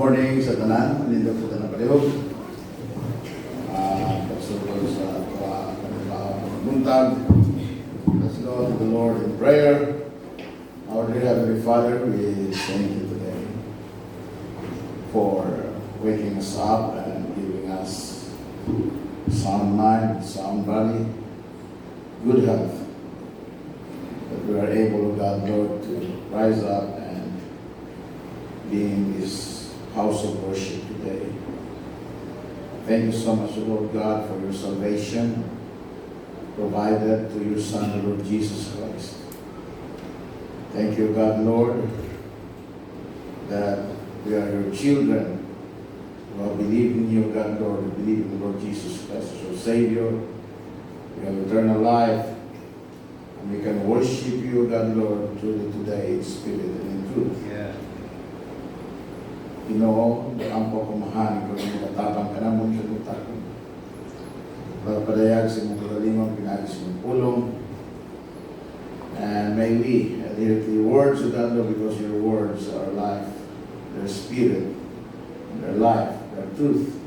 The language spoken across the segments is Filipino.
morning sa tanan, nindot sa tanan palihog. Pagsulod sa buntag. Let's go to the Lord in prayer. Our dear Heavenly Father, we thank you today for waking us up and giving us sound mind, sound body, good health. That we are able, God, Lord, to rise up and be in this house of worship today. Thank you so much, Lord God, for your salvation provided to your Son, the Lord Jesus Christ. Thank you, God, Lord, that we are your children who have believed in you, God, Lord, who believe in the Lord Jesus Christ as your Savior. We have eternal life, and we can worship you, God, Lord, truly today in spirit and in truth. Yeah. Ginoo, ang pagkumahan ko ng katabang ka namon sa mutakon. Pagpadayag sa mong kalalimang pinagis mong pulong. And may we adhere to your words, O God, Lord, because your words are life, their spirit, and their life, their truth.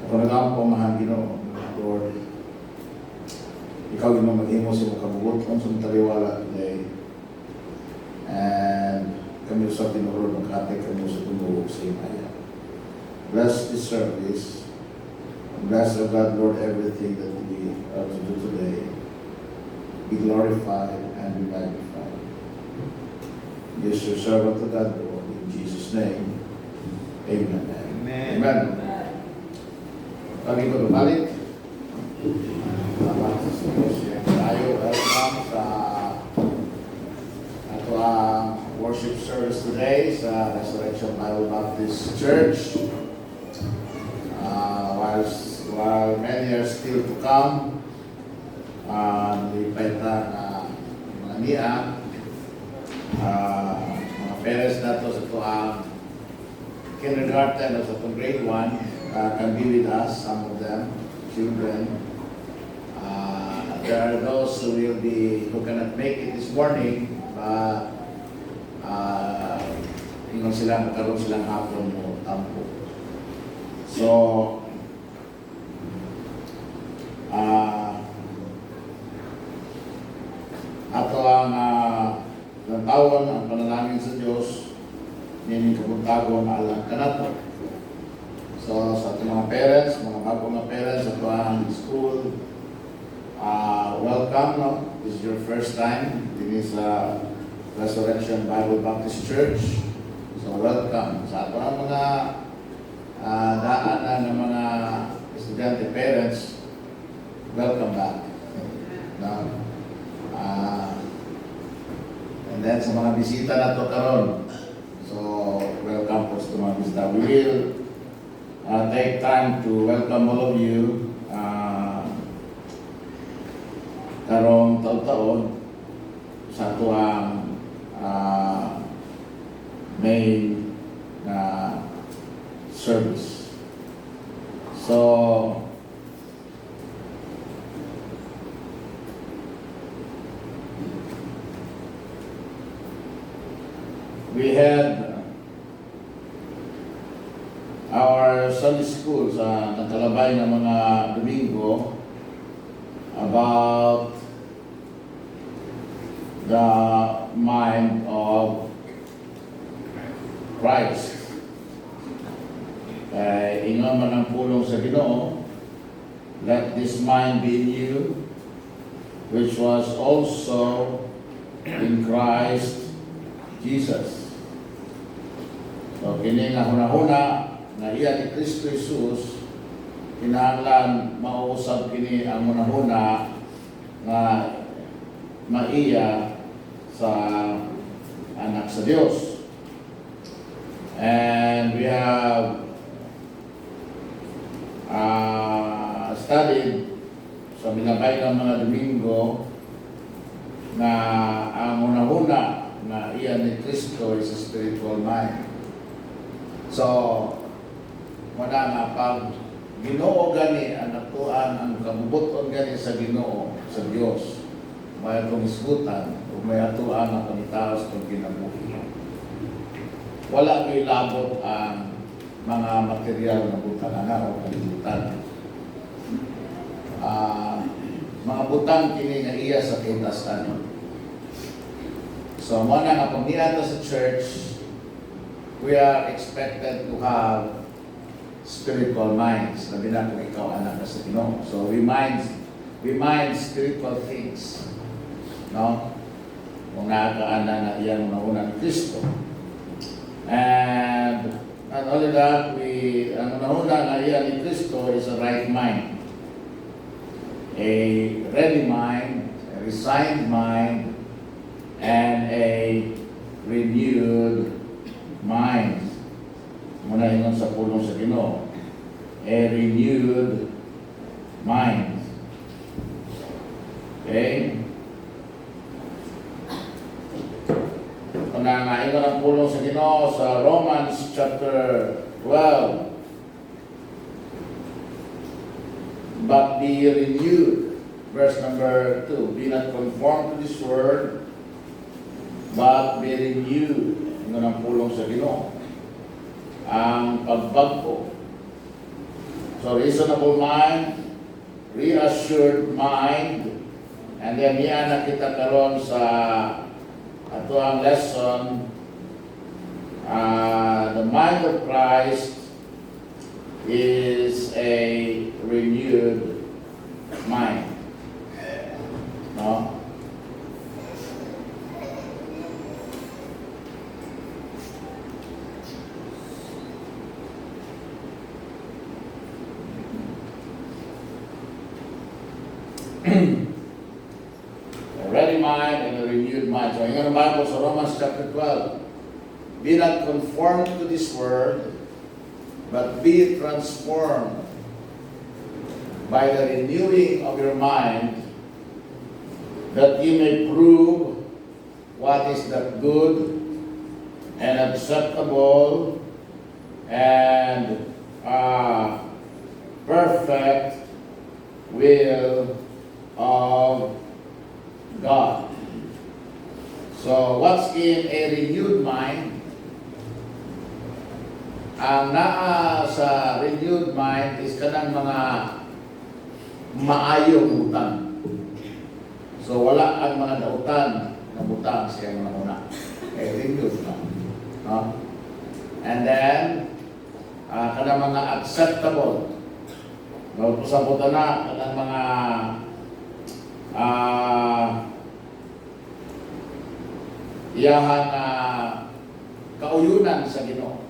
Ako na lang pamahan, Ginoo, Lord. Ikaw, Ginoo, mag-imo sa mong kabugot kung sa mong taliwala today. And kami sa Tinuro, magkatay kami sa tumulog sa imaya. Bless this service. Bless, O God, Lord, everything that we are to do today. Be glorified and be magnified. Yes, your servant to God, Lord, in Jesus' name. Amen. Amen. Amen. Kami ko lumalik. Salamat sa Diyos. Tayo, welcome sa ato ang worship service today sa Resurrection Bible Baptist Church. While many are still to come, nilipay na mga niya, mga parents na to sa ito ang kindergarten o sa itong grade 1 can be with us, some of them, children. There are those who cannot make it this morning, but magkaroon silang hapon mo tampo. So, ato ang tawon ang panalangin sa Diyos nining kabuntagon na alang kanato. So, sa ating mga parents, mga bagong mga parents, ato ang school, welcome, no? This is your first time. This is Resurrection Bible Baptist Church. So, welcome. Sa ato ang mga daanan ng mga estudyante, parents, welcome back. No? And then sa mga bisita na to karon, so welcome po sa mga bisita. We will take time to welcome all of you karong taon-taon sa ato ang main service. So, we had our Sunday school sa nakalabay ng mga Domingo about the mind of Christ. Ingon man ang pulong sa Ginoo, let this mind be in you, which was also in Christ Jesus. So, kini nga hunahuna na iya ni Kristo Jesus, kinahanglan mauusab kini ang hunahuna nga maiya sa anak sa Dios. And we have studied sa milabay ng mga Domingo na ang hunahuna na iya ni Kristo is a spiritual mind. So, wala nga pag Ginoo gani ang natuan ang kabubuton gani sa Ginoo sa Dios. May atong isgutan o may atuan ang panitaos ng kinabuhi. wala may labot ang mga material na butang o kalibutan. Mga butang kini nga iya sa kitasan. So, muna nga pag niata sa church, we are expected to have spiritual minds. Sabi na kung ikaw anak na sa Ginoo. So, we mind spiritual things. No? Kung nakakaana na iyan una ni Kristo. And not only that, ang nauna na iyan ni Kristo is a right mind. A ready mind, a resigned mind, and a renewed mind. Muna yun sa pulong sa Ginoo. A renewed mind. Okay? Nangaingon ang pulong sa Ginoo sa Romans chapter 12. But be renewed. Verse number 2. Be not conformed to this world, but be renewed. Ingon ang pulong sa Ginoo. Ang pagbago. So reasonable mind, reassured mind, and then yan na kita karon sa ato ang lesson, the mind of Christ is a renewed mind. No? A ready mind and a renewed mind. So, yung Bible sa Romans chapter 12. Be not conformed to this world, but be transformed by the renewing of your mind, that ye may prove what is the good and acceptable and perfect will of God. So, what's in a renewed mind? Ang naa sa renewed mind is kanang mga maayong utang. So, wala ang mga dautan na butang siya mga una. Renewed mind. No? And then, kanang mga acceptable. No, sa buta na, kanang mga iyahang kauyunan sa Ginoo.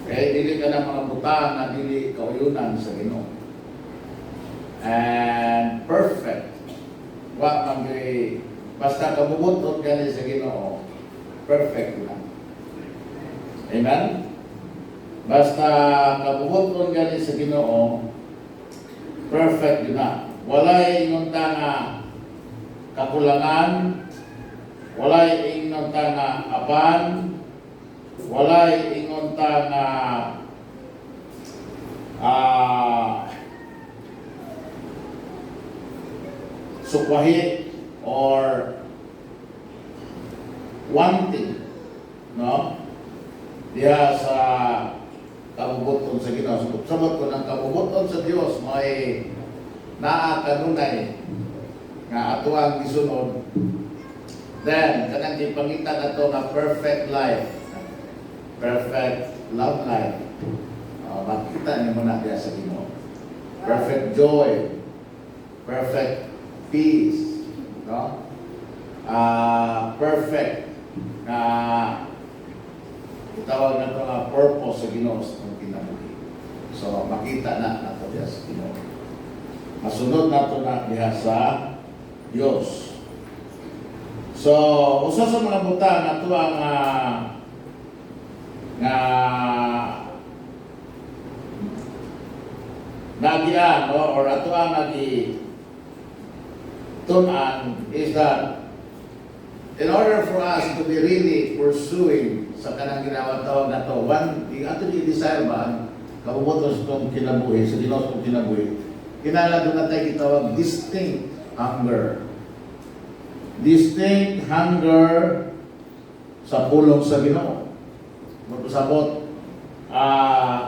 Okay, dili ka ng mga butang na dili kauyunan sa Ginoo. And perfect. Wa man basta kabubuton gani sa Ginoo, perfect lang. Amen? Basta kabubuton gani sa Ginoo, perfect yun na. Walay ingon ta nga kakulangan, walay ingon ta nga apan, walay ingon ta nga sukwahi or wanting, no? Diya sa kabubuton sa Ginoo. Sabot ko ng kabubuton sa Dios may naa kanunay nga ato ang gisunod. Then kanang gipangita nato nga perfect life, perfect love life. Makita niyo muna diya sa Ginoo. Perfect joy, perfect peace, no? Perfect na tawag na ito nga purpose sa Ginoo sa itong kinabuhi. So makita na nato diya sa Ginoo. Masunod nato na diha sa Dios. So, usa sa mga butang nato ang nagian or ato ang tunan is that in order for us to be really pursuing sa kanang ginawatawag na to, one, ato i-desire ba, kabubuto sa itong kinabuhi, sa Ginoo sa itong kinabuhi, kinala doon na tayo kitawag distinct hunger. Distinct hunger sa pulong sa Ginoo. Magpasabot,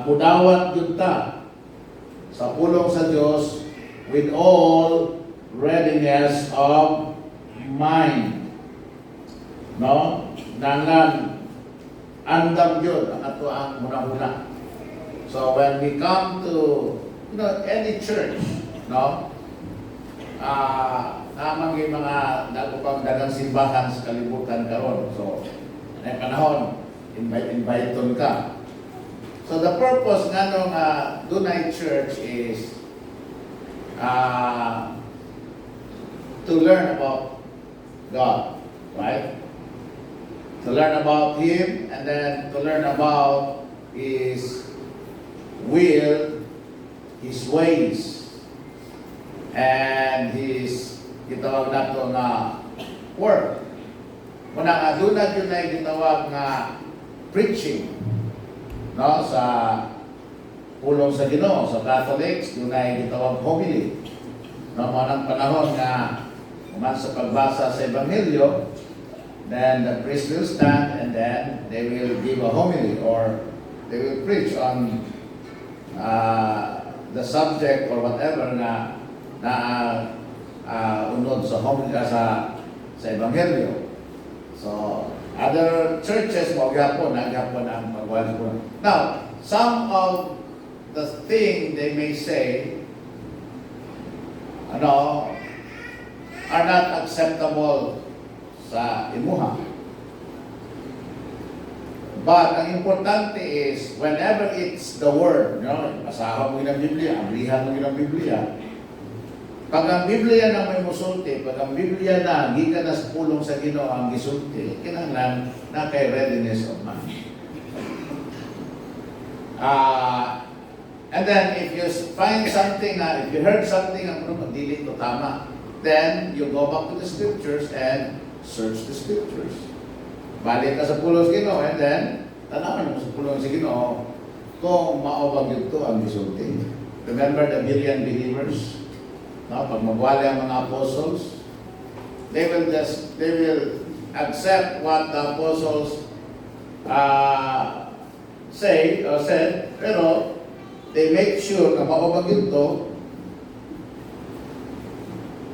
mudawat yun ta sa pulong sa Diyos with all readiness of mind. No? Nangan, andam yun ang ato ang muna-muna. So when we come to, any church, no? Namang yung mga nagupang dagang simbahan sa kalibutan karon. So, ay panahon, invite ka. So the purpose nga nung Dunay Church is to learn about God, right? To learn about Him, and then to learn about His will, His ways, and His gitawag nato nga work. Muna nga dunay yun ay gitawag nga preaching, no, sa pulong sa Ginoo. Sa Catholics yun ay gitawag homily, no, manang panahon nga uman sa pagbasa sa Ebanghelyo, then the priest will stand and then they will give a homily or they will preach on the subject or whatever na unod sa homily sa Ebanghelyo. So, other churches, magyapon ang pagwali po. Now, some of the thing they may say, are not acceptable sa imuha. But ang importante is, whenever it's the Word, basahan mo yun ang Biblia, abrihan mo yun ang Biblia. Pag ang Biblia na may musulti, pag ang Biblia na gikan na sa pulong sa Ginoo ang gisulti, kinahanglan na kay readiness of mind. And then if you find something, if you heard something ang dili to tama, then you go back to the scriptures and search the scriptures. Balik ka sa pulong sa Ginoo, and then tanawan mo sa pulong sa Ginoo kung maobag yun ang gisulti. Remember the Berean believers? No, pag magwali ang mga apostles, they will accept what the apostles say or said, pero they make sure na maubag ito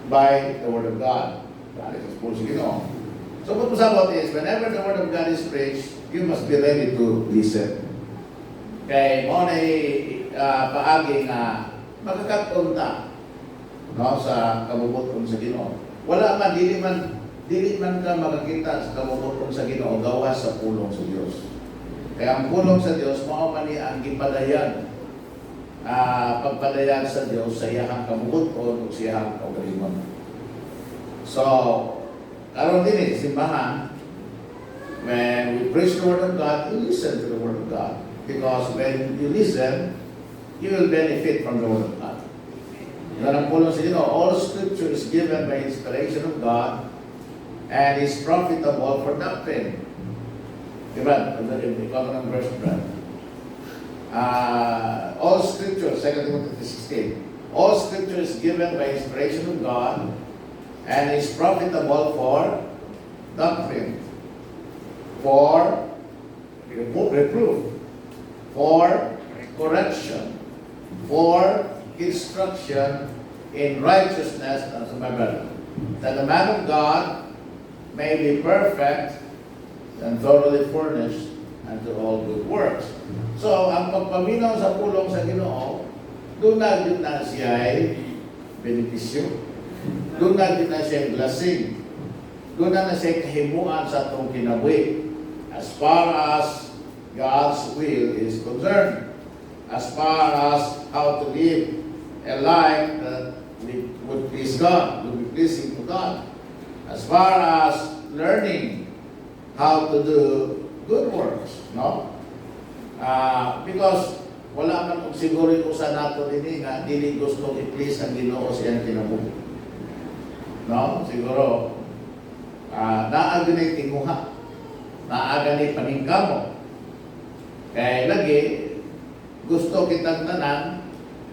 by the Word of God. That is supposed to know. So what was about is, whenever the Word of God is preached, you must be ready to listen. Kaya mo na paagi na magkakatunta, no, sa kabubuton sa Ginoo. Wala man, dili man ka makakita sa kabubuton sa Ginoo gawa sa pulong sa Dios. Kaya ang pulong sa Dios mao man ni ang gipadayan, pagpadayan sa Dios sa iyang kabubuton o sa iyang kaugalingon. So, karon din simbahan, when we preach the Word of God, you listen to the Word of God, because when you listen, you will benefit from the Word of God. Yan ang pulong sa Ginoo. All Scripture is given by inspiration of God and is profitable for doctrine. Diba? Ikaw ng verse, Brad. All Scripture, 2 Timothy 16. All Scripture is given by inspiration of God and is profitable for doctrine, for reproof, for correction, for instruction in righteousness, that the man of God may be perfect and thoroughly furnished unto all good works. So, ang pagpaminaw sa pulong sa Ginoo, doon na din na siya ay benepisyo. Doon na din na siya blessing. Doon na siya kahimuan sa itong kinabuhi. As far as God's will is concerned. As far as how to live a life that would please God, would be pleasing to God. As far as learning how to do good works, no? Because wala man kung siguro yung usa nato din nga dili gusto i-please ang Ginoo sa iyang kinabuhi. No? Siguro naa gani tinguha. Naa gani paningkamo. Kaya lagi gusto kitang tanan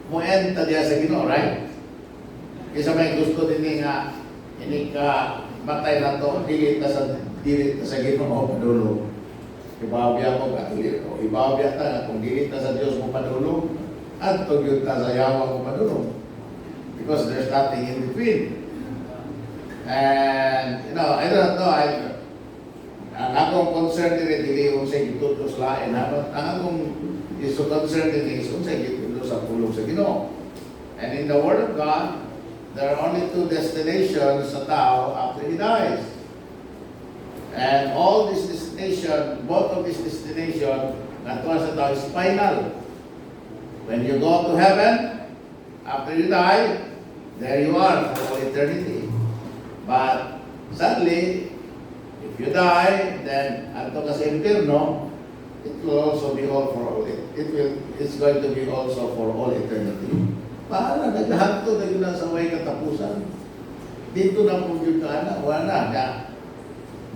mo-enta diya sa Ginoo, right? Kisa may gusto din nga hindi ka matay na to, dilit na sa Ginoo, dulo. ibabya mo katuloy. O ibabya ta nga kung dili ta sa Dios mo padulong, at yun ta sa yawa mo padulong. Because there's nothing in between. And, I don't know, ang akong concern din dili kung sa gitutos lain. Ang akong iso concern din is kung sa gitutos sa pulong sa Ginoo. And in the Word of God, there are only two destinations sa tao after he dies. And all this destination, both of these destinations, natuwa sa tao is final. When you go to heaven, after you die, there you are for all eternity. But sadly, if you die, then ato ka sa impyerno, it will also be all for all. It's going to be also for all eternity. Para naghahanto na yun sa way katapusan. Dito na kung yun ka wala na.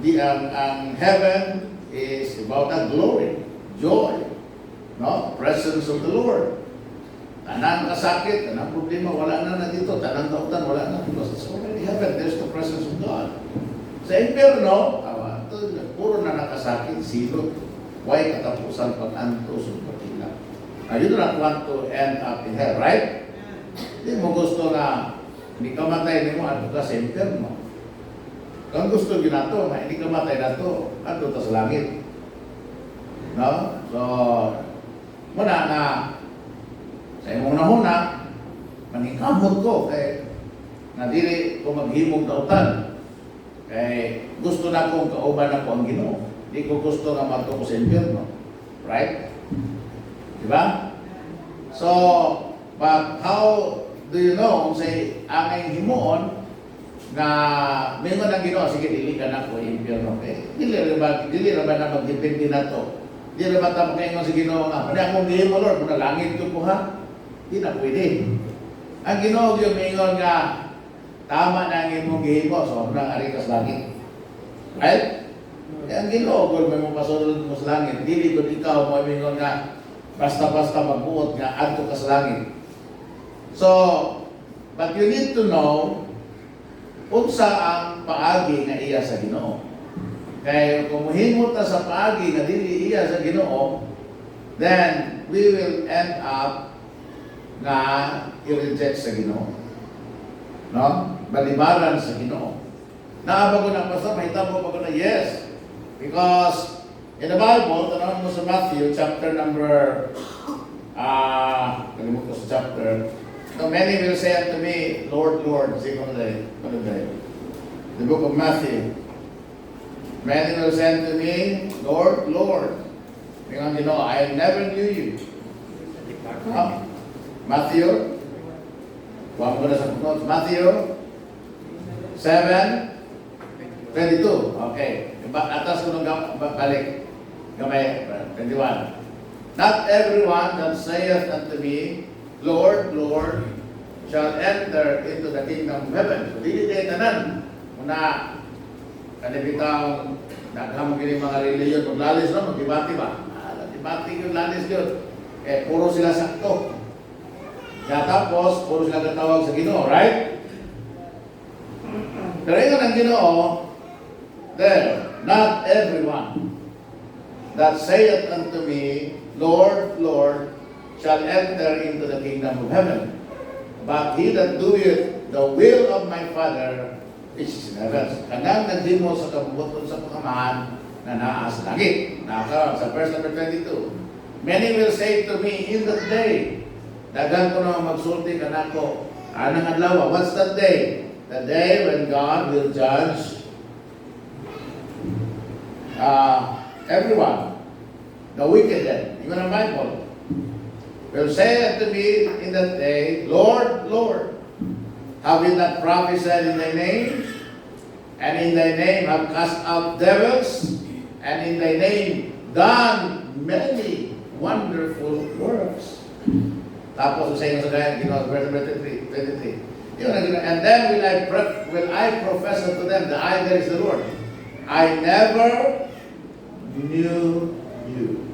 Ang heaven is about that glory, joy, no? Presence of the Lord. Tanang kasakit, tanang problema, wala na dito. Tanang kautan, wala na. Because it's already heaven, there's the presence of God. Sa impyerno, puro na nakasakit, silot. Why katapusan pag-antos o pagkila? You do not want to end up in hell, right? Hindi mo gusto na hindi ka matay, hindi mo ato ka sa impyerno. Kung gusto nyo na ito, hindi ka matay na ito, ato ka sa langit. No? So, muna na, sa imong nahuna, maningkamot ko, kay nadili ko maghimog tautan. Kay gusto na kong kauban ako ang Ginoo. Hindi ko gusto nga mato ko sa impyerno. Right? Diba? So, but how do you know kung say angay himuon na mingon ang Ginoo, sige dili ka na ko impyerno. Dili ra ba na magdepende na to. Dili ra ba ta magkaingon sa Ginoo nga, "Pwede akong gihimo Lord, kung langit ko ha." Di na pwede. Ang Ginoo yung mingon nga tama na ang imong gihimo, sobrang ari ka sa langit. Right? Ang Ginoo kung may mo pasulod mo sa langit, dili ko ikaw mo mingon nga basta-basta magbuot nga adto ka sa langit. So, but you need to know unsa ang paagi nga iya sa Ginoo. Kaya kung mohimo ta sa paagi nga dili iya sa Ginoo, then we will end up nga i-reject sa Ginoo. No? Balibaran sa Ginoo. Naaba ko na pastor, mahitabo pa ko na yes. Because in the Bible, tanong mo sa Matthew chapter number kalimutan ko sa chapter. So many will say unto me, Lord, Lord. See kung the book of Matthew. Many will say unto me, Lord, Lord. Because you know, I never knew you. Matthew. Huwag mo na sa notes. Matthew 7:22. Okay. Atas ko nung balik. Gamay. 21. Not everyone that saith unto me, Lord, Lord, shall enter into the kingdom of heaven. So, dili tayo tanan. Muna, kanibitang naghamong kini mga reliyon, maglalis na, magdibati ba? Magdibati yung lalis yun. Puro sila sakto. Kaya tapos, puro sila katawag sa Ginoo, right? Pero yun ang Ginoo, there, not everyone that saith unto me, Lord, Lord, shall enter into the kingdom of heaven. But he that doeth the will of my Father which is in heaven. Kanang naghimo sa kabubuton sa pagkamahan na naa sa langit. Nakaroon sa verse number 22. Many will say to me in that day, dagan ko na magsulti ka na ko. Anang adlaw, what's that day? The day when God will judge everyone. The wicked then. Even ang Bible. Will say unto me in that day, Lord, Lord, have we not prophesied in thy name? And in thy name have cast out devils? And in thy name done many wonderful works. Tapos sa inyo sa gaya, verse 23. And then will I profess unto them, the I there is the Lord. I never knew you.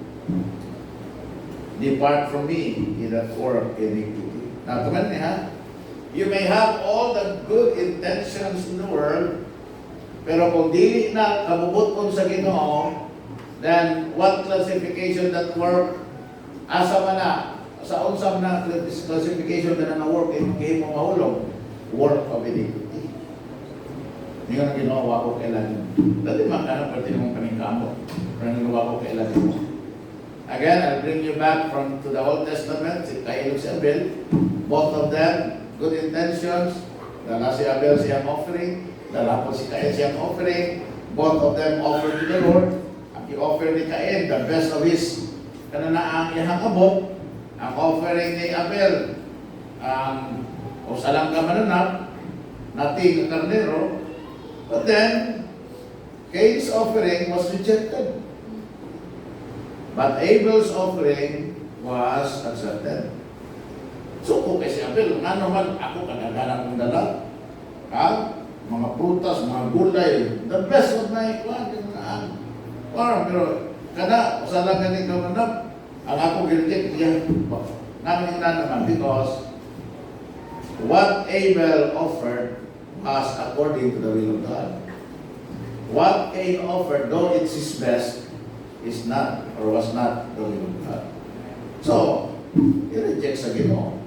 Depart from me, ye that work iniquity. Now, come on, you may have all the good intentions in the world, pero kung dili na kabubuton sa Ginoo, Then, what classification that work? Asa man na, sa unsam na classification na work, hindi mo mahulog. Work of iniquity. Hindi nga na ginawa ko kailan. Dati makana pati mong paningkamo. Pero ginawa ko kailan mo. Again, I'll bring you back to the Old Testament, si Cain at si Abel. Both of them, good intentions. Dala si Abel siyang offering. Dala po si Cain siyang offering. Both of them offered to the Lord. Ang i-offer ni Cain, the best of his kananaang iyang abot. Ang offering ni Abel, o salang ka mananap, nating karnero. But then, Cain's offering was rejected. But Abel's offering was accepted. So kung kasi Abel, nga naman ako kanagalang kong dala, mga prutas, mga gulay, the best of my farm. Pero kada, usalang ganing kamanap, ang ako girdik niya, namin na naman because what Abel offered was according to the will of God. What Cain offered, though it's his best, is not or was not the will of God. So, i-reject sa Ginoo.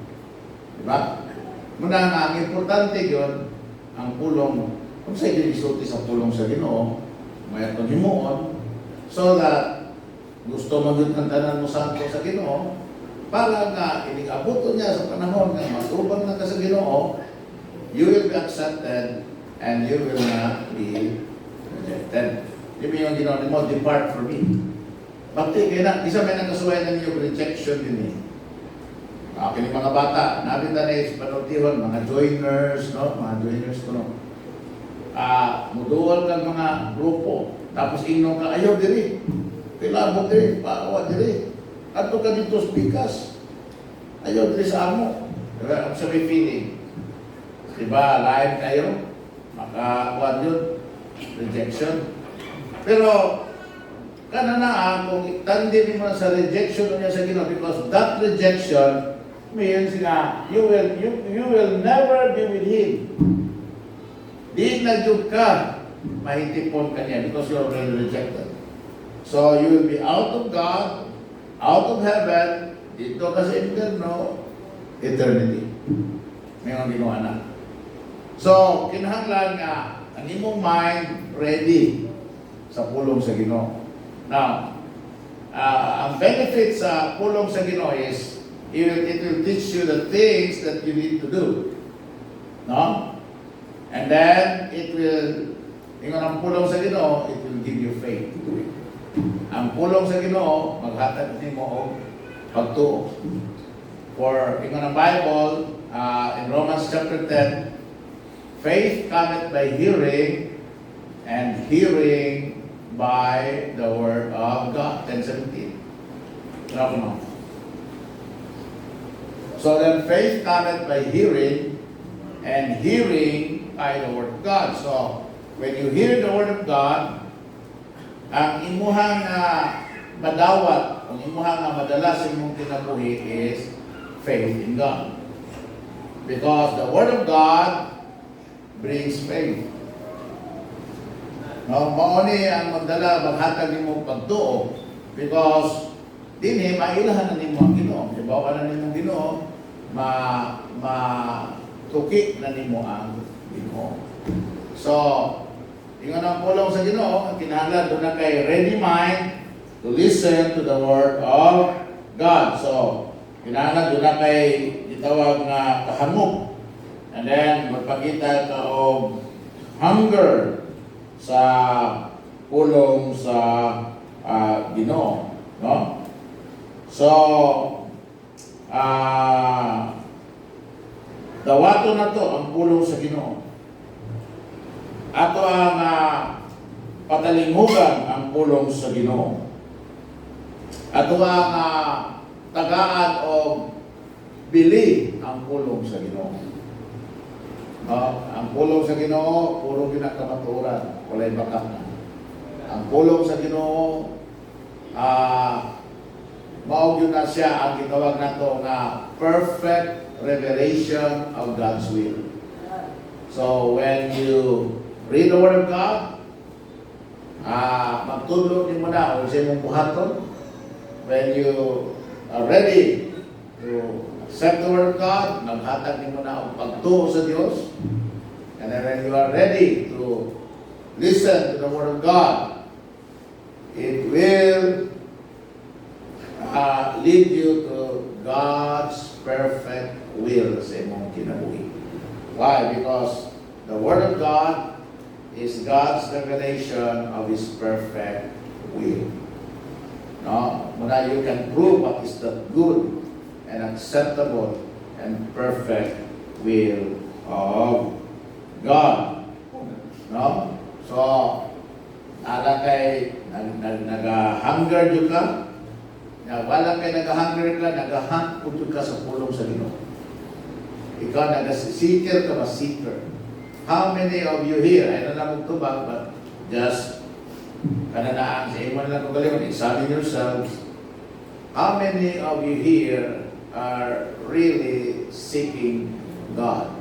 Diba? Muna nga, ang importante yun, ang pulong, kung sa inyo isulti sa pulong sa Ginoo, may itong himuon, so that gusto magkantanan mo santo sa Ginoo, para nga iniabuto niya sa panahon nga matubang na ka sa Ginoo, you will be accepted and you will not be rejected. Di yung ginawa mo, depart from me. Bakit? Kaya na, isa may nagkasuway ng yung rejection din eh. Kini mga bata, nabinda na yung panutihon, mga joiners, no? Mga joiners ko, no? Muduol kang mga grupo, tapos inom ka, ayaw diri. Kilabot diri, paawa diri. Ato ka dito spikas. Ayaw diri sa amo. Diba? Ang sabi feeling. Diba, live kayo? Makakuan yun. Rejection. Pero, kananaan, kung itandi mo sa rejection niya sa Ginoo, because that rejection means na you will never be with Him. Di nagyug ka, mahitipon ka niya because you are already rejected. So, you will be out of God, out of heaven, dito ka sa inferno, eternity. May mga ginawa na. So, kinahanglan nga, ang imong mind ready sa pulong sa Ginoo. Now, ang benefit sa pulong sa Ginoo is, it will teach you the things that you need to do. No? And then, it will, ingon ang pulong sa Ginoo, it will give you faith to do it. Ang pulong sa Ginoo, maghatag nimo og pagtuo. For, ingon ang Bible, in Romans chapter 10, faith cometh by hearing, and hearing by the word of God. 10:17. So then faith cometh by hearing, and hearing by the word of God. So when you hear the word of God, ang imuhang madawat, ang imuhang madala sa imong kinabuhi is faith in God. Because the word of God brings faith. No, mauni ang magdala, maghatag nimo pagtuo because dinhi mailahan na nimo ang Ginoo. Ibaw na nimo ang Ginoo, tuki na nimo ang Ginoo. So, ingon ang pulong sa Ginoo, ang kinahanglan doon na kay ready mind to listen to the word of God. So, kinahanglan doon na kay itawag nga kahamog. And then, magpakita ka og hunger sa pulong sa Ginoo, no? So, dawato na to ang pulong sa Ginoo. Ato ang patalingugan ang pulong sa Ginoo. Ato ang tagaan o bili ang pulong sa Ginoo. Ang pulong sa Ginoo, puro ginakamatauran, walay bakat na. Ang pulong sa Ginoo, maog yun na siya ang gitawag nato na perfect revelation of God's will. So when you read the Word of God, magtudlo din mo na o sa imong buhaton. When you are ready to accept the Word of God, maghatag din mo na ang pagtuo sa Diyos. And then when you are ready to listen to the Word of God, it will lead you to God's perfect will sa imong kinabuhi. Why? Because the Word of God is God's revelation of His perfect will. No? Muna you can prove what is the good and acceptable and perfect will of God. No? So, ala kay nag-hunger yun ka, wala kay nag-hunger ka, nag-hunt po ka sa pulong sa Ginoo. Ikaw nag-seeker ka ba? Seeker. How many of you here, ay na lang magtubag, but just kananaan sa iman lang kung galing, examine yourselves. How many of you here are really seeking God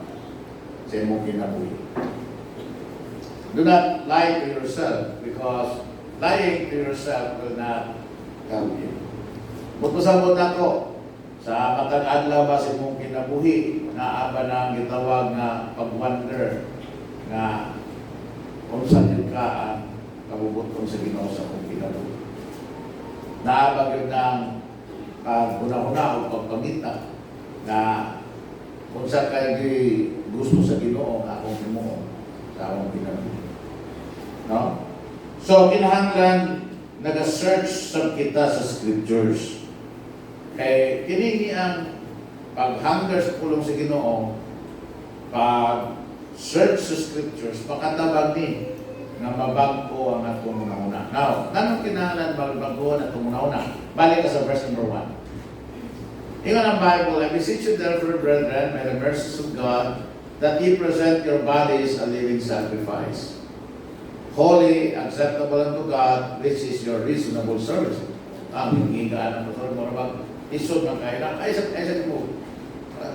sa imong kinabuhi? Do not lie to yourself, because lying to yourself will not help you. Magpasabot ako sa matag adlaw ba sa imong kinabuhi na aba na ang gitawag na pag-wonder nga kung saan ka ang kabubutong sa Ginoo sa imong kinabuhi. Naabag yun ng pag-una-una o pagpamita na kung saan kayo gusto sa Ginoo nga akong Ginoo sa akong kinabuhi. No? So, kinahanglan nag-search sa kita sa scriptures. Kay kini ang pag-hunger sa pulong sa Ginoo, pag-search sa scriptures, pakatabag ni nga mabagko ang atong una-una. Now, ganun kinahanglan magbago ang atong una-una? Balik ka sa verse number 1. Ingon ang Bible, I beseech you therefore, brethren, by the mercies of God, that ye present your bodies a living sacrifice, holy, acceptable unto God, which is your reasonable service. Ang higaan ng pastor mo naman, isod ng kailan. Ay sa mo,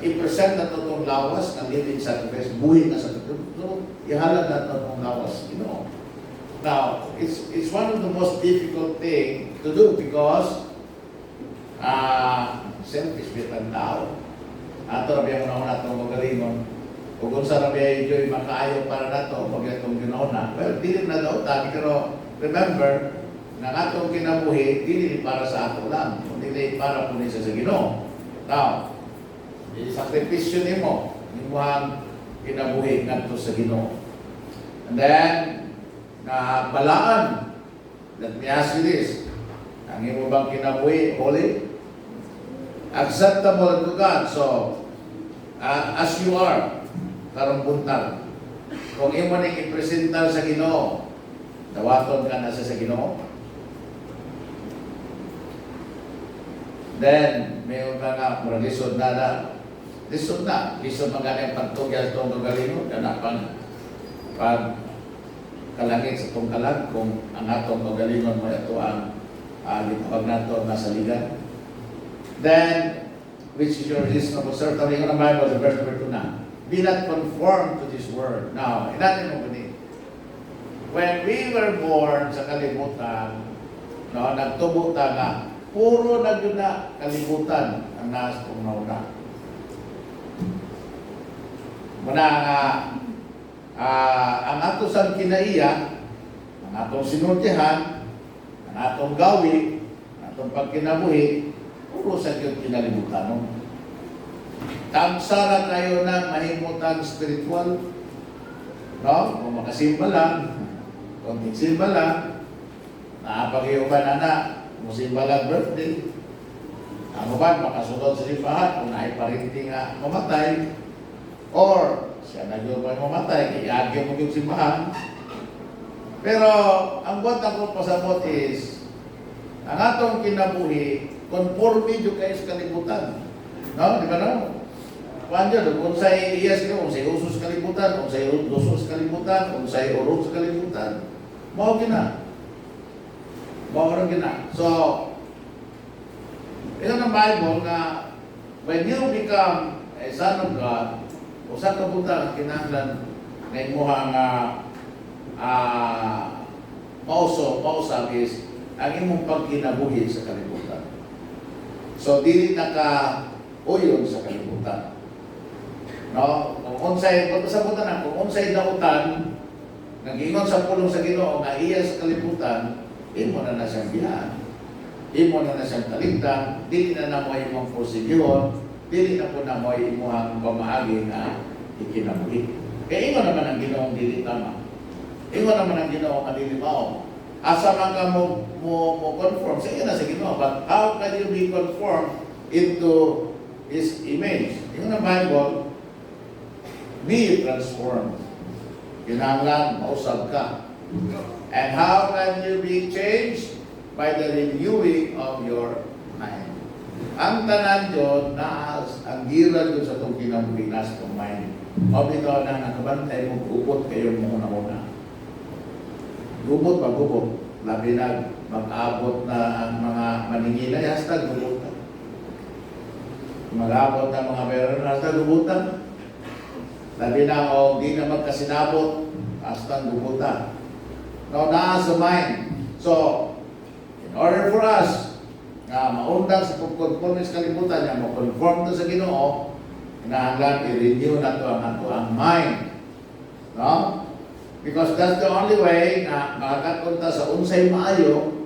i-present na itong lawas ng living sacrifice, buhay na sa ito. So, ihalad na itong lawas, you know. Now, it's one of the most difficult thing to do because selfish bit ang tao. Ato rabi ang una itong magalingon. Kung sa rabi ay makaayo para na ito, pag itong ginauna. Well, dili na daw tabi, pero remember, na atong kinabuhi, dili para sa ato lang, kundi para po niya sa Ginoo. Now, isakripisyo nimo, ang kinabuhi ngadto sa Ginoo. And then, na balaan, let me ask you this, ang imo bang kinabuhi, holy? Acceptable to God. So, as you are, karong buntag, kung imo ning ipresentar sa Ginoo, dawaton ka na sa Ginoo. Then, mayroon ka nga, mura lisod na. Lisod magani ang pagtugyan sa itong kagalingon, kana pag kalangit sa itong kalag, kung ang atong kagalingon mo ito ang litawag na ito nasa ligan. Then, which is your reasonable service? Tawag ko ng Bible sa verse number 2 na. Be not conformed to this world. Now, inatin mo ba ni? When we were born sa kalibutan, no, nagtubo ta nga, puro na yun na kalibutan ang nasa kong nauna. Muna nga, ang ato sang kinaiya, ang atong sinultihan, ang atong gawi, ang atong pagkinabuhi, puro sa yun kinalibutan. No? Tamsara kayo ng mahimutan spiritual, no? Kung makasimba lang, konting simba lang, nakapag-iuban na, musimba lang birthday, ang uban makasunod sa simbahan, kung naiparinti nga mamatay, or siya nag-iuban mamatay, iagyo mo yung simbahan. Pero, ang buwan ako pasabot is, ang atong kinabuhi, conforme yung kayo sa kalibutan. No? Di ba no? Kuhan dyan, kung sa'y iyas nyo, kung sa'y usos kalibutan, kung sa'y usos kalibutan, kung sa'y urog sa kalibutan, mao gina. Mao gina. So, ito ng Bible na when you become a son of God, usa ka buta kinahanglan na imuha nga mausap is ang imong pagkinabuhi sa kalibutan. So dili naka-uyon sa kalibutan. No, kung unsay pagpasabutan na kung unsay dautan nag-ingon sa pulong sa Ginoo nga iya sa kalibutan, imo na siyang biyahan. Imo na siyang taligdan, dili na namo imong prosedyuhon, dili na po namo imuhang pamaagi nga ikinabuhi. Kaya ingon naman ang Ginoo dili tama. Ingon naman ang Ginoo nga dili mao. Asa man ka mo conform sa iya na sa Ginoo, but how can you be conformed into His image? Ingon ang Bible, be transformed. Kinahanglan mausab ka. And how can you be changed? By the renewing of your mind. Ang tanan yun, ang gira yun sa itong kinabuhinas ng mind. O bitaw na nakabantay mo, gubot kayo muna. Gubot. Labi na mag-abot na ang mga maningilay, hasta gubutan. Mag-abot na mga meron, hasta gubutan. Labi na o di na magkasinabot, hasta gubutan. No, na sa mind. So, in order for us na maundang sa pagkonform sa kalibutan niya, makonform to sa Ginoo, kinahanglan i-renew na to ang mind. No? Because that's the only way na makakapunta sa unsay maayo,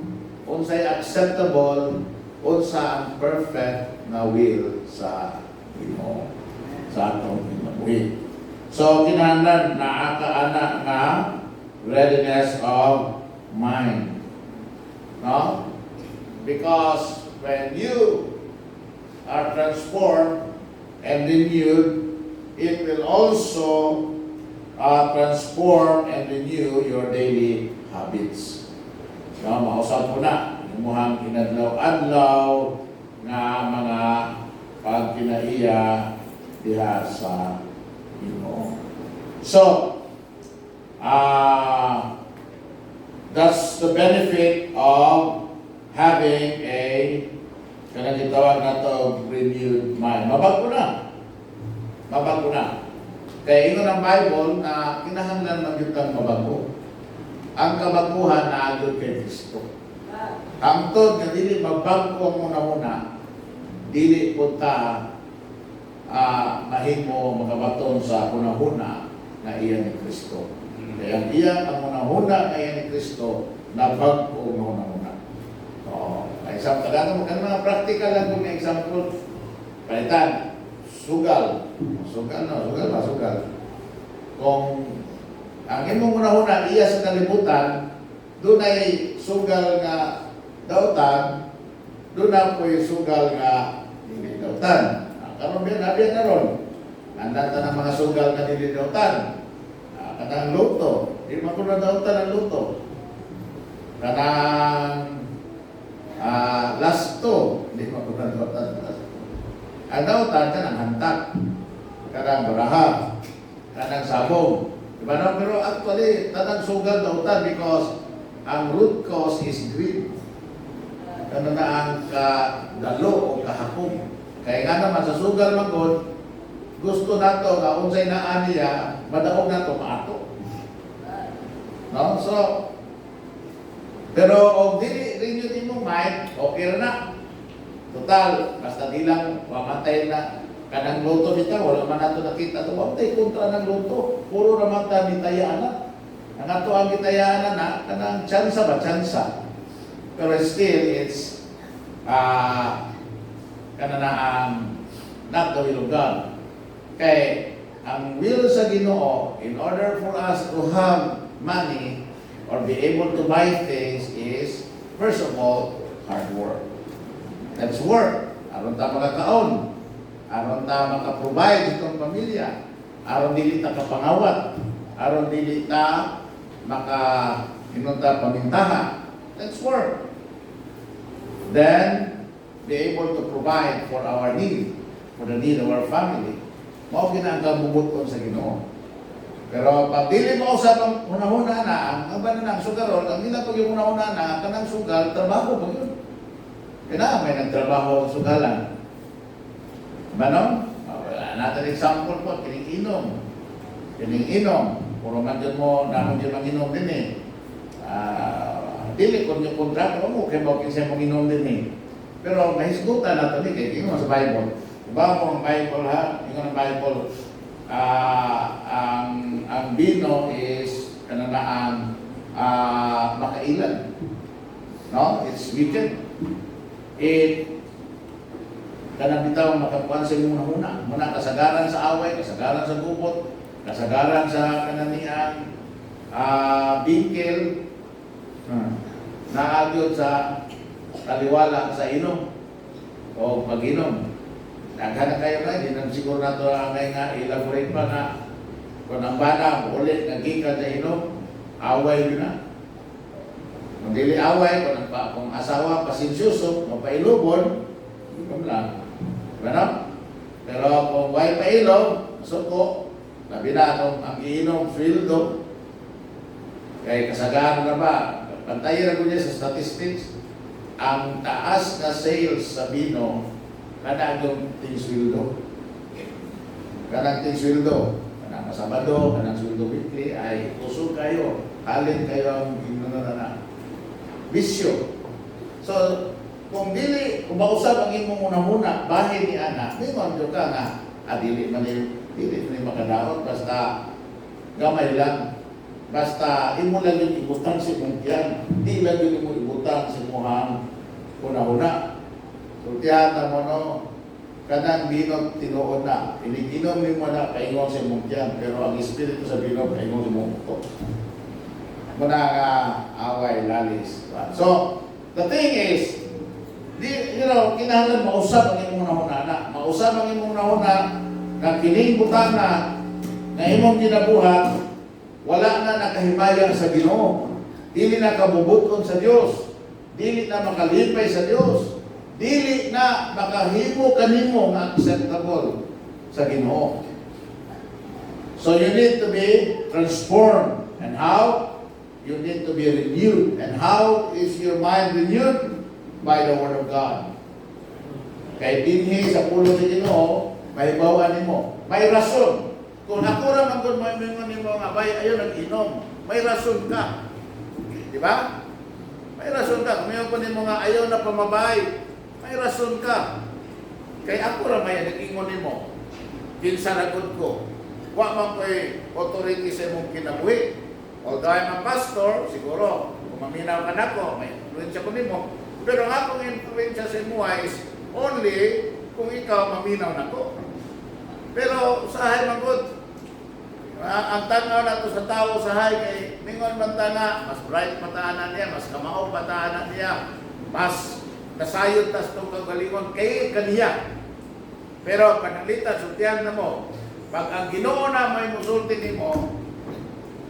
unsay acceptable, unsa ang perfect na will sa Ginoo, sa atong kinabuhi. So, kinahanglan na ana nga readiness of mind. No? Because when you are transformed and renewed, it will also transform and renew your daily habits. So, mausap ko na, imuhang inadlaw-adlaw nga mga pagkinaiya diha sa Ginoo. So, that's the benefit of having a kanang gitawag na to renewed mind. Mabago na. Kaya ingon ang Bible na kinahanglan magyutang mabago. Ang kabaguhan na agad kay Kristo. Hangtod nga dili magbago ang muna-muna, dili punta mahimo magabaton sa hunahuna na iya ni Kristo. Kaya ang hunahuna na iya ni Kristo na bago ang hunahuna. Isang tagang mga practical lang kung may example. Palitan, sugal. Sugal. Kung ang imong una-una iya sa kalibutan, doon ay sugal nga dautan, doon na po yung sugal nga hindi dautan. Karon biyan na ron. Nandata ng mga sugal nga hindi dautan. Kanang luto. Di man ko na dautan ang luto. Kanang lasto, hindi mapagdadautan ng lasto. Ang dautan ka ng hantak, kanang baraha, kanang sabong. Diba na? Pero actually, tanang sugal dautan because ang root cause is greed. Ano na ang kadalo o kahapong. Kaya nga naman sa sugal magod, gusto nato nga unsay naa niya, madaog nato maato. No? So, pero og dili renew din mo mind, okay na. Total, basta di lang mamatay na kanang luto nita, wala man nato nakita to. Wala kontra ng luto. Puro naman ta bitayaan na. Ang ato ang bitayaan na kanang tsansa. Pero still it's kanana ang not the will of God. Kay ang will sa Ginoo, in order for us to have money or be able to buy things is, first of all, hard work. That's work. Aron ta makakaon. Aron ta makaprovide itong pamilya. Aron dili ta kapangawat. Aron dili ta inunta pamintaha. That's work. Then, be able to provide for our need, for the need of our family. Mao ginang bubuton sa Ginoo. Pero pag dili mo usab ang una-una na, ang banang sugarol, ang nila pag yung una-una na, kanang sugal, trabaho po yun. Kaya may nagtrabaho ang sugalan. Banon? Wala natin example po, kining inom. Puro man dyan mo, naman dyan mag-inom din eh. dili ko yung kontrata mo kay mo kinsa mong inom din eh. Pero mahisgutan na to ni kay ingon sa Bible. Iba mo ang Bible ha, ingon ang Bible ang vino is kananaan makailan. No? It's wicked. Kanang bitaw makakuan sa muna muna kasagaran sa away, kasagaran sa gubot, kasagaran sa kananian bingkil naagyod sa taliwala sa inom o pag-inom. Naghanap kayo na, hindi naman siguro na ito nga elaborate pa na kung ang bana ulit nagiging sa inom, away yun na. Kung dili away, kung asawa pasensyoso, mapailubon, yun lang. Ano? Pero kung way pailog, suko, labi na kung ang iinom, fildo, kaya kasagaran na ba? Pantayin ako niya sa statistics, ang taas na sales sa vino, kanang tingswildo. Kanang tingswildo. Kanang Sabado, kanang swildo weekly, ay usog kayo. Halin kayo ang na bisyo. So, kung mausap ang imong muna-muna, bahay ni Ana, may mga ka nga, dili man makadaot, basta gamay lang. Basta imo lang yung ibutang si mungkian, di lang yung imo ibutang si muhang una-una. So, tiyata mo no, kanang vino tinuod na, iniginom mo na kaingon si mungkian, pero ang espiritu sa vino kaingon si mungko. Muna nga away, lalis. So, the thing is, kinahanglan mausap ang imong nahuna na. Mausap ang imong nahuna na kining butang na imong kinabuhat, wala na nakahimayan sa Ginoo. Dili na kabubuton sa Dios. Dili na makalipay sa Dios. Dili na makahimo kanimo nga acceptable sa Ginoo. So you need to be transformed. And how? You need to be renewed. And how is your mind renewed? By the Word of God. Kaya dinhi sa pulo sa Ginoo, may bawaan nimo. May rason. Kung ako raman kung may mingon nimo nga bay ayo nag-inom, may rason ka. Di ba? May rason ka. Kung mingon nimo nga ayaw na pamabay, may rason ka. Kaya ako raman nag-ingon nimo. Kinsa ragod ko. Wa man ko'y authority sa imong kinabuhi. Although I'm a pastor, siguro, kung maminaw ka na ko, may influensya ko nimo. Pero ang akong influensya sa imo is only kung ikaw maminaw na ko. Pero sahay magod, ang tanaw na to sa tao sahay kay mingon man tana, mas bright mataanan niya, mas kamao mataanan niya, mas nasayod tas itong kagalingon kay kaniya. Pero panalitan, sultihan na mo, pag ang Ginoo na may musulti nimo,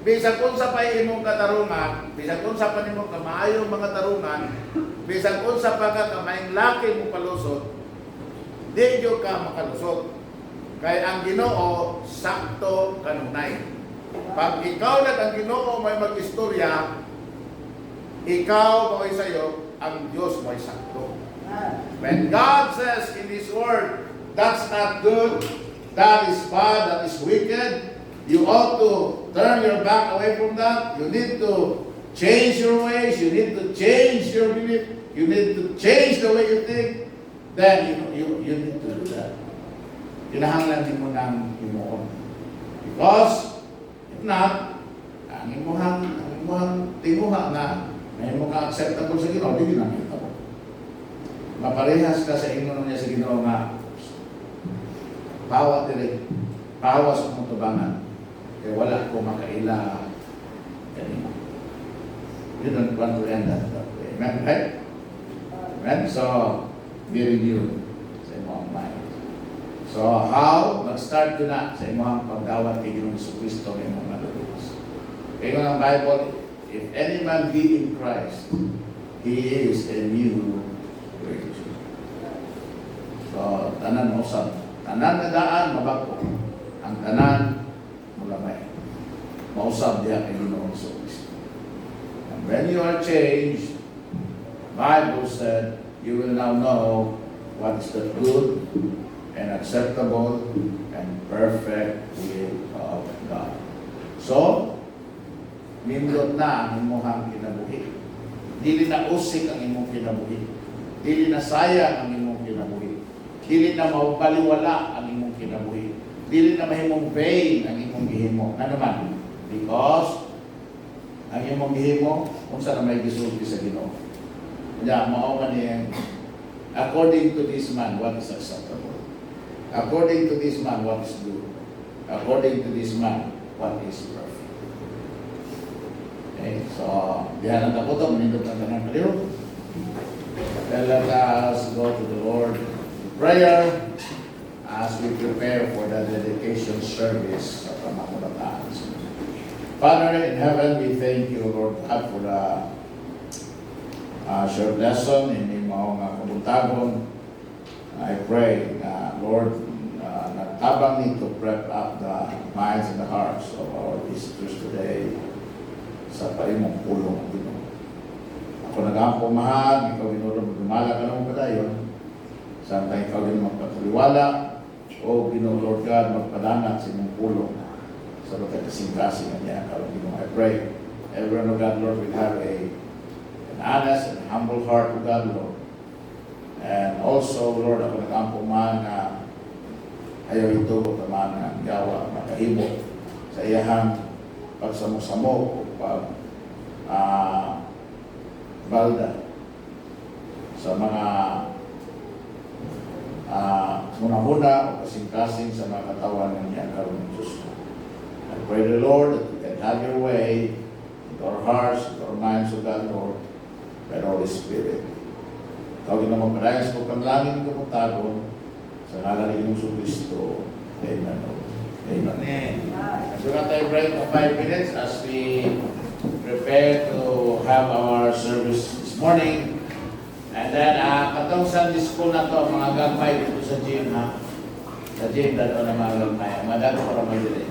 bisag unsa pa imong katarungan, bisag unsa pa nimo kamaayong mga tarungan, bisag unsa pa ka kamayng laki mo palusot, di yo ka makalusot. Kay ang Ginoo sakto kanunay. Pag ikaw na ang Ginoo may mag-istorya, ikaw mo'y sayo, ang Diyos mo'y sakto. When God says in His Word, that's not good, that is bad, that is wicked, you ought to turn your back away from that. You need to change your ways. You need to change your belief. You need to change the way you think. Then you need to do that. Kinahanglan din mo ng Ginoo. Because if not, ang imuhang tinuha na may mga acceptable sa Ginoo, di ginamit mo. Maparehas ka sa ingon niya sa Ginoo nga bawa dire, bawa sa mong tubangan. Kaya wala ko makaila kanina. You don't want to end that way. Amen, right? Amen? So, be renewed sa imong mind. So, how? Mag-start ko na sa imong pagdawat kay Ginoong Jesucristo ng imong malulubos. Kaya ng Bible, if any man be in Christ, he is a new creature. So, tanan mo sa tanan na daan, mabago. Ang tanan, mulamay. Mausap diya kay Ginoong Jesucristo. And when you are changed, Bible said, you will now know what is the good and acceptable and perfect will of God. So, nindot na ang imuhang kinabuhi. Dili na usik ang imong kinabuhi. Dili na sayang ang imong kinabuhi. Dili na mabaliwala ang imong kinabuhi. Dili na mahimong vain ang imong gihimo. Ano man? Because ang imong gihimo, kung saan may gisulti sa Ginoo. Kaya, mao man yan. According to this man, what is acceptable? According to this man, what is good? According to this man, what is perfect? Okay, so, diyan ang taputo, manindot ang tanang kaliw. Then let us go to the Lord in prayer as we prepare for the dedication service sa pamamunataan. Father in heaven, we thank you, Lord God, for the short lesson in imong kabuntagon. I pray na, Lord, nagtabang ni to prep up the minds and the hearts of our visitors today sa paimong pulong Ginoo. Ako nagampo mahal, ikaw Ginoo dumala ka ng padayon. Santa ikaw din magpatuliwala o Ginoo Lord God magpadanat sa imong pulong sa mga kasing-kasing niya ikaw Ginoo. I pray everyone of God Lord will have an honest and humble heart of God Lord. And also Lord ako nagampo mahal na ayaw ito ko naman ang gawa makahimo sa iyahang pagsamo-samo o pag balda sa mga hunahuna o kasing-kasing sa mga katawan ng niya karoon ng Diyos. I pray the Lord that you can have your way into our hearts, into our minds, O God, Lord, by the Holy Spirit. Tawagin naman padayon sa pagkanlangin ng kaputagon sa ngalan ng Iyong Kristo. Amen. Amen. So we're going to break for 5 minutes as we prepare to have our service this morning. And then, katong Sunday school na to, mga gagmay dito sa gym, ha? Sa gym, dito na mga gagmay. Madalo para may dili.